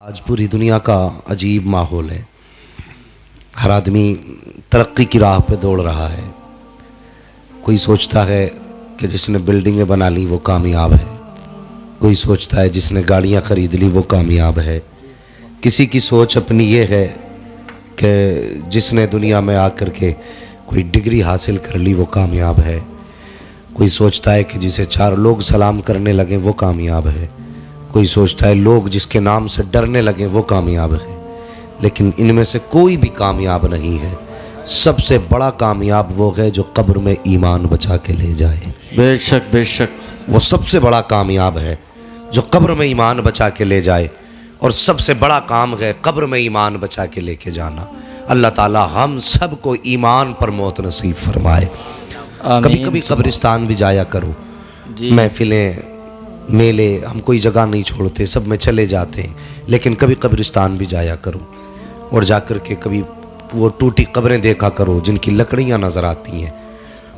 आज पूरी दुनिया का अजीब माहौल है। हर आदमी तरक्की की राह पे दौड़ रहा है। कोई सोचता है कि जिसने बिल्डिंगें बना ली वो कामयाब है, कोई सोचता है जिसने गाड़ियां ख़रीद ली वो कामयाब है। किसी की सोच अपनी ये है कि जिसने दुनिया में आकर के कोई डिग्री हासिल कर ली वो कामयाब है। कोई सोचता है कि जिसे चार लोग सलाम करने लगे वो कामयाब है। कोई सोचता है लोग जिसके नाम से डरने लगे वो कामयाब है। लेकिन इनमें से कोई भी कामयाब नहीं है। सबसे बड़ा कामयाब वो है जो कब्र में ईमान बचा के ले जाए। बेशक बेशक वो सबसे बड़ा कामयाब है जो कब्र में ईमान बचा के ले जाए। और सबसे बड़ा काम है कब्र में ईमान बचा के लेके जाना। अल्लाह ताला हम सब को ईमान पर मौत नसीब फरमाए। कभी कभी कब्रिस्तान भी जाया करो। महफिलें मेले हम कोई जगह नहीं छोड़ते, सब में चले जाते हैं, लेकिन कभी कब्रिस्तान भी जाया करो और जाकर के कभी वो टूटी कब्रें देखा करो जिनकी लकड़ियां नज़र आती हैं।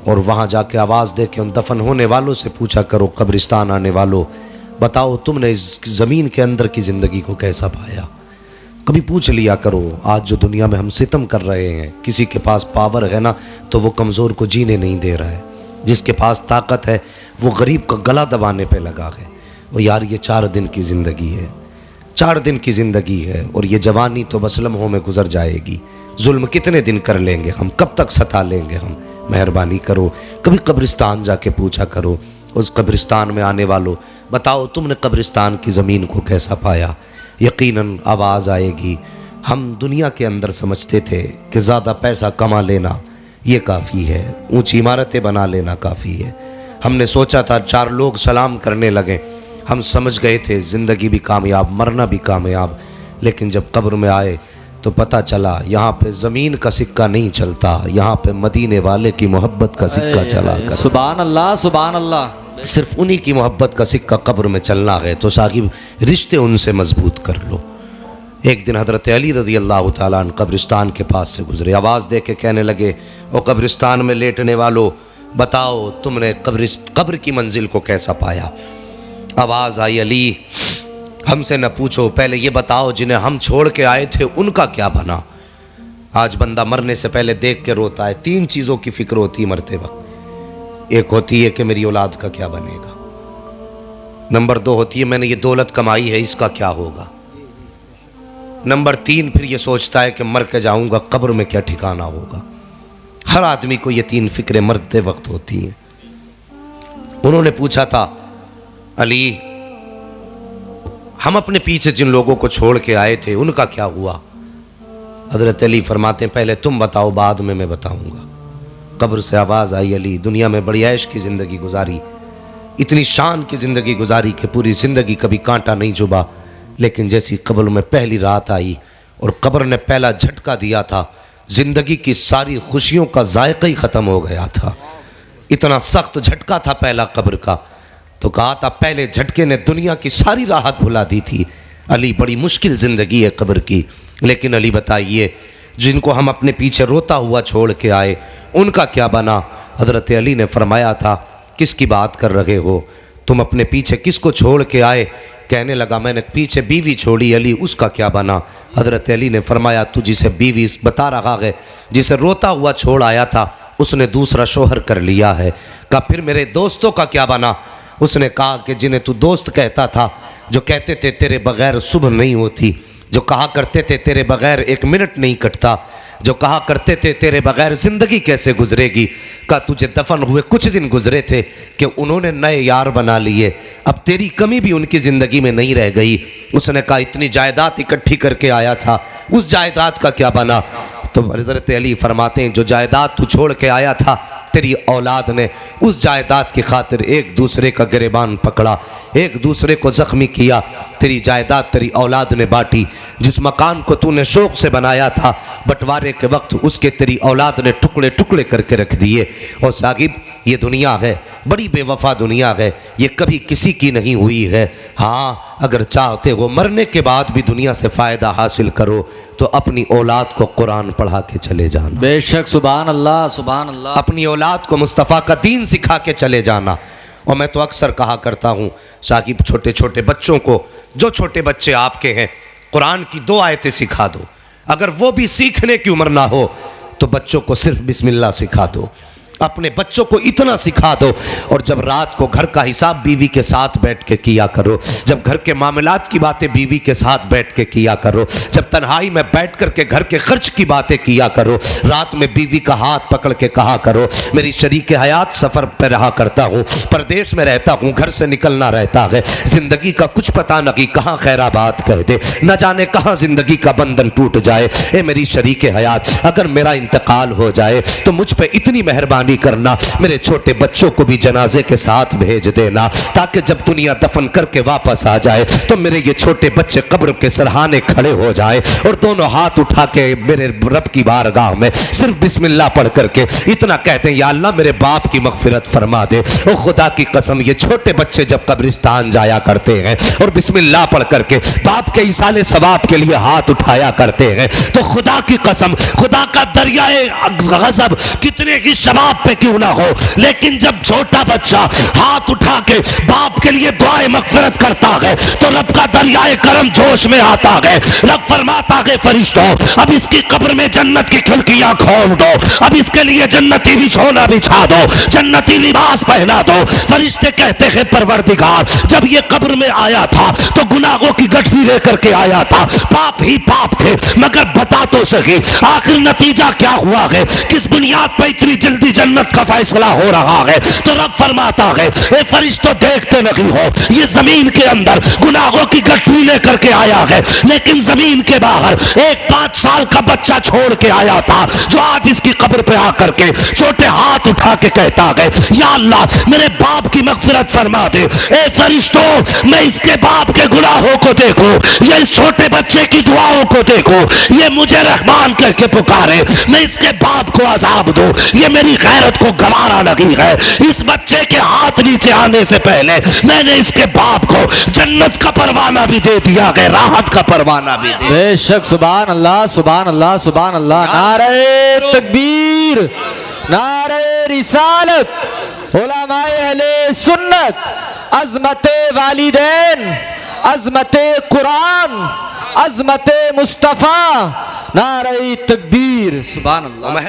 और वहाँ जाके आवाज़ दे के उन दफन होने वालों से पूछा करो, कब्रिस्तान आने वालों बताओ तुमने इस ज़मीन के अंदर की ज़िंदगी को कैसा पाया। कभी पूछ लिया करो। आज जो दुनिया में हम सितम कर रहे हैं, किसी के पास पावर है ना तो वो कमज़ोर को जीने नहीं दे रहा है, जिसके पास ताकत है वो गरीब का गला दबाने पे लगा है। वो यार ये 4 दिन की ज़िंदगी है, 4 दिन की ज़िंदगी है और ये जवानी तो बस लम्हों में गुजर जाएगी। जुल्म कितने दिन कर लेंगे हम, कब तक सता लेंगे हम। मेहरबानी करो कभी कब्रिस्तान जाके पूछा करो उस कब्रिस्तान में आने वालों, बताओ तुमने कब्रिस्तान की ज़मीन को कैसा पाया। यकीनन आवाज़ आएगी। हम दुनिया के अंदर समझते थे कि ज़्यादा पैसा कमा लेना ये काफ़ी है, ऊंची इमारतें बना लेना काफ़ी है। हमने सोचा था 4 लोग सलाम करने लगे, हम समझ गए थे ज़िंदगी भी कामयाब, मरना भी कामयाब। लेकिन जब कब्र में आए तो पता चला यहाँ पे ज़मीन का सिक्का नहीं चलता, यहाँ पे मदीने वाले की मोहब्बत का सिक्का चला कर। सुभान अल्लाह सुभान अल्लाह। सिर्फ उन्हीं की मोहब्बत का सिक्का कब्र में चलना है तो साहिब रिश्ते उनसे मजबूत कर लो। एक दिन हज़रत अली रज़ी अल्लाह ताला अन्हु कब्रिस्तान के पास से गुजरे। आवाज़ दे के कहने लगे, ओ कब्रिस्तान में लेटने वालों बताओ तुमने कब्र की मंजिल को कैसा पाया। आवाज़ आई, अली हमसे न पूछो, पहले ये बताओ जिन्हें हम छोड़ के आए थे उनका क्या बना। आज बंदा मरने से पहले देख के रोता है। 3 चीज़ों की फिक्र होती है मरते वक्त। एक होती है कि मेरी औलाद का क्या बनेगा, नंबर 2 होती है मैंने ये दौलत कमाई है इसका क्या होगा, नंबर 3 फिर ये सोचता है कि मर के जाऊंगा कब्र में क्या ठिकाना होगा। हर आदमी को ये 3 फिक्रें मरते वक्त होती हैं। उन्होंने पूछा था, अली हम अपने पीछे जिन लोगों को छोड़ के आए थे उनका क्या हुआ। हजरत अली फरमाते हैं पहले तुम बताओ बाद में मैं बताऊंगा। कब्र से आवाज़ आई, अली दुनिया में बड़ी ऐश की ज़िंदगी गुजारी, इतनी शान की ज़िंदगी गुजारी कि पूरी ज़िंदगी कभी कांटा नहीं चुभा। लेकिन जैसी कब्र में पहली रात आई और कब्र ने पहला झटका दिया था, ज़िंदगी की सारी खुशियों का जायका ही ख़त्म हो गया था। इतना सख्त झटका था पहला कब्र का, तो कहा था पहले झटके ने दुनिया की सारी राहत भुला दी थी। अली बड़ी मुश्किल ज़िंदगी है कब्र की। लेकिन अली बताइए जिनको हम अपने पीछे रोता हुआ छोड़ के आए उनका क्या बना। हज़रत अली ने फरमाया था, किसकी बात कर रहे हो तुम, अपने पीछे किसको छोड़ के आए। कहने लगा मैंने पीछे बीवी छोड़ी। अली उसका क्या बना। हज़रत अली ने फरमाया तू जिसे बीवी बता रहा है, जिसे रोता हुआ छोड़ आया था उसने दूसरा शोहर कर लिया है। कहा फिर मेरे दोस्तों का क्या बना। उसने कहा कि जिन्हें तू दोस्त कहता था, जो कहते थे तेरे बगैर सुबह नहीं होती, जो कहा करते थे तेरे बगैर 1 मिनट नहीं कटता, जो कहा करते थे तेरे बगैर ज़िंदगी कैसे गुजरेगी। कहा तुझे दफन हुए कुछ दिन गुजरे थे कि उन्होंने नए यार बना लिए, अब तेरी कमी भी उनकी ज़िंदगी में नहीं रह गई। उसने कहा इतनी जायदाद इकट्ठी करके आया था, उस जायदाद का क्या बना। तो हज़रत अली फरमाते हैं जो जायदाद तू छोड़ के आया था तेरी औलाद ने उस जायदाद की खातिर एक दूसरे का गिरेबान पकड़ा, एक दूसरे को ज़ख्मी किया। तेरी जायदाद तेरी औलाद ने बांटी। जिस मकान को तूने शौक़ से बनाया था बंटवारे के वक्त उसके तेरी औलाद ने टुकड़े टुकड़े करके रख दिए। और साहिब ये दुनिया है बड़ी बेवफा दुनिया है, ये कभी किसी की नहीं हुई है। हाँ अगर चाहते हो मरने के बाद भी दुनिया से फ़ायदा हासिल करो तो अपनी औलाद को कुरान पढ़ा के चले जाना। बेशक सुभान अल्लाह सुभान अल्लाह। अपनी औलाद को मुस्तफ़ा का दीन सिखा के चले जाना। और मैं तो अक्सर कहा करता हूँ साकिब छोटे छोटे बच्चों को, जो छोटे बच्चे आपके हैं कुरान की 2 आयतें सिखा दो। अगर वो भी सीखने की उम्र ना हो तो बच्चों को सिर्फ बिस्मिल्लाह सिखा दो। अपने बच्चों को इतना सिखा दो। और जब रात को घर का हिसाब बीवी के साथ बैठ के किया करो, जब घर के मामलात की बातें बीवी के साथ बैठ के किया करो, जब तन्हाई में बैठ कर के घर के खर्च की बातें किया करो, रात में बीवी का हाथ पकड़ के कहा करो, मेरी शरीक हयात सफ़र पर रहा करता हूँ, परदेश में रहता हूँ, घर से निकलना रहता है, ज़िंदगी का कुछ पता नहीं कहाँ खैराबाद कह दे, न जाने कहाँ ज़िंदगी का बंधन टूट जाए। ए मेरी शरीक हयात, अगर मेरा इंतकाल हो जाए तो मुझ पर इतनी मेहरबानी करना, मेरे छोटे बच्चों को भी जनाजे के साथ भेज देना, ताकि जब दुनिया दफन करके वापस आ जाए तो मेरे ये छोटे बच्चे कब्र के सरहाने खड़े हो जाए और दोनों हाथ उठा के मेरे रब की बारगाह में सिर्फ बिस्मिल्लाह पढ़ करके इतना कहते हैं, या अल्लाह मेरे बाप की मगफिरत फरमा दे। ओ खुदा की कसम, ये छोटे बच्चे जब कब्रिस्तान जाया करते हैं और बिस्मिल्लाह पढ़ करके बाप के इसाले सवाब के लिए हाथ उठाया करते हैं, तो खुदा की कसम, खुदा का दरियाए गज़ब कितने ही शबाब पे क्यों ना हो, लेकिन जब छोटा बच्चा हाथ उठा के बाप के लिए दुआए मगफिरत करता है तो रब का दरियाए करम जोश में आता है। रब फरमाता है, फरिश्तों अब इसकी कब्र में जन्नत की खिड़कियां खोल दो, अब इसके लिए जन्नती बिछोना बिछा दो, जन्नती लिबास पहना दो। फरिश्ते कहते हैं, परवरदिगार जब ये कब्र में आया था तो गुनाहों की गठरी लेकर के आया था, पाप ही पाप थे, मगर बता तो सही आखिर नतीजा क्या हुआ है, किस बुनियाद पर इतनी जल्दी जन्नत का फैसला हो रहा है। तो रब फरमाता है, ए फरिश्तों देखते नहीं हो, ये जमीन के अंदर गुनाहों की गठरी लेकर के आया है, लेकिन जमीन के बाहर एक 5 साल का बच्चा छोड़ के आया था, जो आज इसकी कब्र पे आकर के छोटे हाथ उठा के कहता है, या अल्लाह मेरे बाप की मगफिरत फरमा दे। ए फरिश्तों, मैं इसके बाप के गुनाहों को देखो, ये इस छोटे बच्चे की दुआओं को देखो, ये मुझे रहमान कह के पुकारे, मैं इसके बाप को अजाब दूं, ये मेरी गैरत को गवारा नहीं है। इस बच्चे के हाथ नीचे आने से पहले मैंने इसके बाप को जन्नत का परवाना भी दे दिया है, राहत का परवाना भी दे। बेशक, सुभान अल्लाह, सुभान अल्लाह, सुभान अल्लाह। नारे तकबीर, नारे रिसालत, उलमाए अहले सुन्नत, अज़मते वालिदैन, अज़मते कुरान, अज़मते मुस्तफ़ा, नारे तकबीर, सुभान अल्लाह।